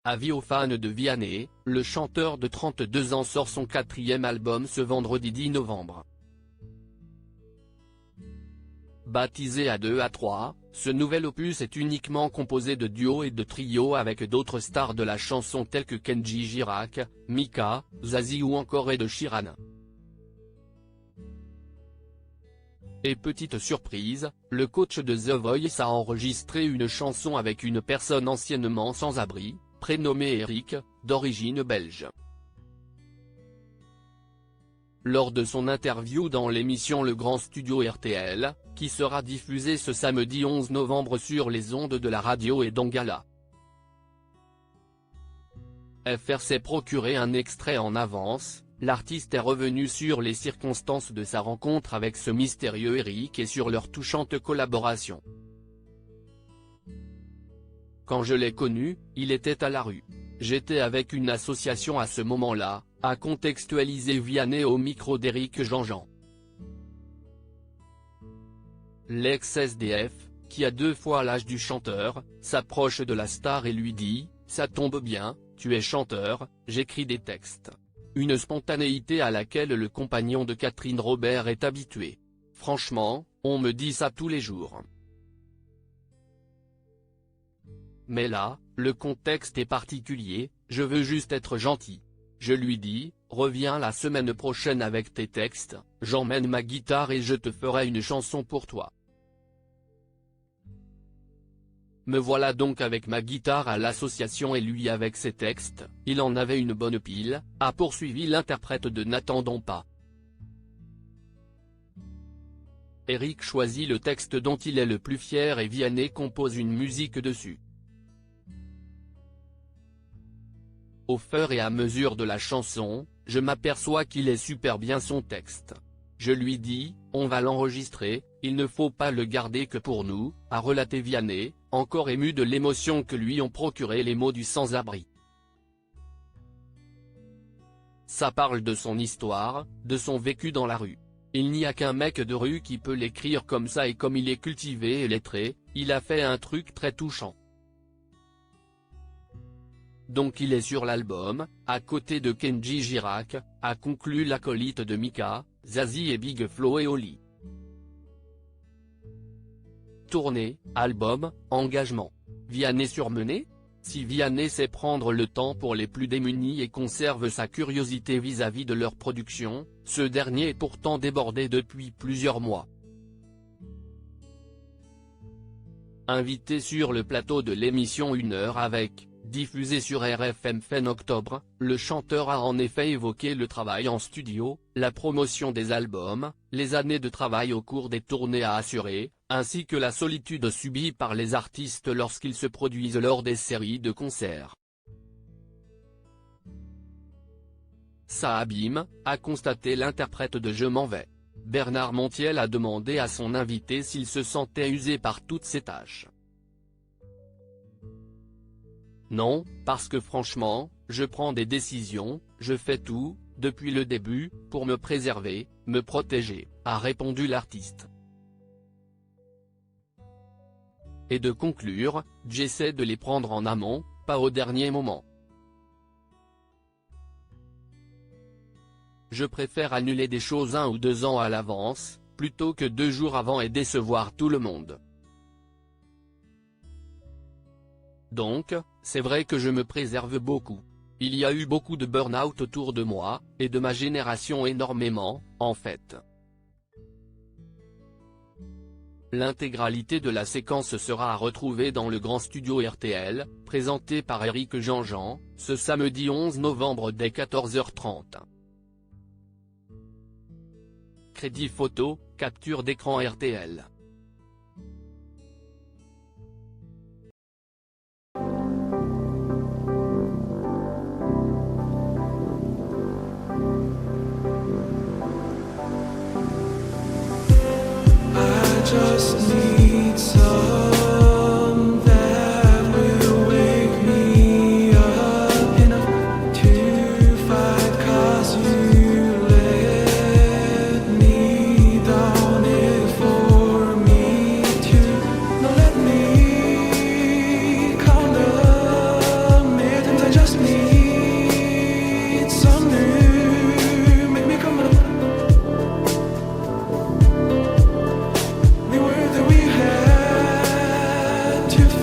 Avis aux fans de Vianney, le chanteur de 32 ans sort son 4e album ce vendredi 10 novembre. Baptisé A2 A3, ce nouvel opus est uniquement composé de duos et de trios avec d'autres stars de la chanson telles que Kenji Girac, Mika, Zazie ou encore Ed Sheeran. Et petite surprise, le coach de The Voice a enregistré une chanson avec une personne anciennement sans abri, prénommée Eric, d'origine belge. Lors de son interview dans l'émission Le Grand Studio RTL, qui sera diffusée ce samedi 11 novembre sur les ondes de la radio et d'Angala. FR s'est procuré un extrait en avance, l'artiste est revenu sur les circonstances de sa rencontre avec ce mystérieux Eric et sur leur touchante collaboration. Quand je l'ai connu, il était à la rue. J'étais avec une association à ce moment-là, a contextualisé Vianney au micro d'Éric Jean-Jean. L'ex-SDF, qui a 2 fois l'âge du chanteur, s'approche de la star et lui dit « Ça tombe bien, tu es chanteur, j'écris des textes ». Une spontanéité à laquelle le compagnon de Catherine Robert est habitué. « Franchement, on me dit ça tous les jours. » Mais là, le contexte est particulier, je veux juste être gentil. Je lui dis, reviens la semaine prochaine avec tes textes, j'emmène ma guitare et je te ferai une chanson pour toi. Me voilà donc avec ma guitare à l'association et lui avec ses textes, il en avait une bonne pile, a poursuivi l'interprète de N'attendons pas. Eric choisit le texte dont il est le plus fier et Vianney compose une musique dessus. Au fur et à mesure de la chanson, je m'aperçois qu'il est super bien son texte. Je lui dis, on va l'enregistrer, il ne faut pas le garder que pour nous, a relaté Vianney, encore ému de l'émotion que lui ont procuré les mots du sans-abri. Ça parle de son histoire, de son vécu dans la rue. Il n'y a qu'un mec de rue qui peut l'écrire comme ça et comme il est cultivé et lettré, il a fait un truc très touchant. Donc il est sur l'album, à côté de Kenji Girac, a conclu l'acolyte de Mika, Zazie et Big Flo et Oli. Tournée, album, engagement. Vianney surmené ? Si Vianney sait prendre le temps pour les plus démunis et conserve sa curiosité vis-à-vis de leur production, ce dernier est pourtant débordé depuis plusieurs mois. Invité sur le plateau de l'émission 1 heure avec, diffusé sur RFM fin octobre, le chanteur a en effet évoqué le travail en studio, la promotion des albums, les années de travail au cours des tournées à assurer, ainsi que la solitude subie par les artistes lorsqu'ils se produisent lors des séries de concerts. Ça abîme, a constaté l'interprète de Je m'en vais. Bernard Montiel a demandé à son invité s'il se sentait usé par toutes ces tâches. Non, parce que franchement, je prends des décisions, je fais tout, depuis le début, pour me préserver, me protéger, a répondu l'artiste. Et de conclure, j'essaie de les prendre en amont, pas au dernier moment. Je préfère annuler des choses 1 ou 2 ans à l'avance, plutôt que 2 jours avant et décevoir tout le monde. Donc, c'est vrai que je me préserve beaucoup. Il y a eu beaucoup de burn-out autour de moi, et de ma génération énormément, en fait. L'intégralité de la séquence sera à retrouver dans le Grand Studio RTL, présenté par Éric Jean-Jean, ce samedi 11 novembre dès 14h30. Crédit photo, capture d'écran RTL. Just need some that will wake me up enough to fight, 'cause you let me down it for me to. Now let me count the million to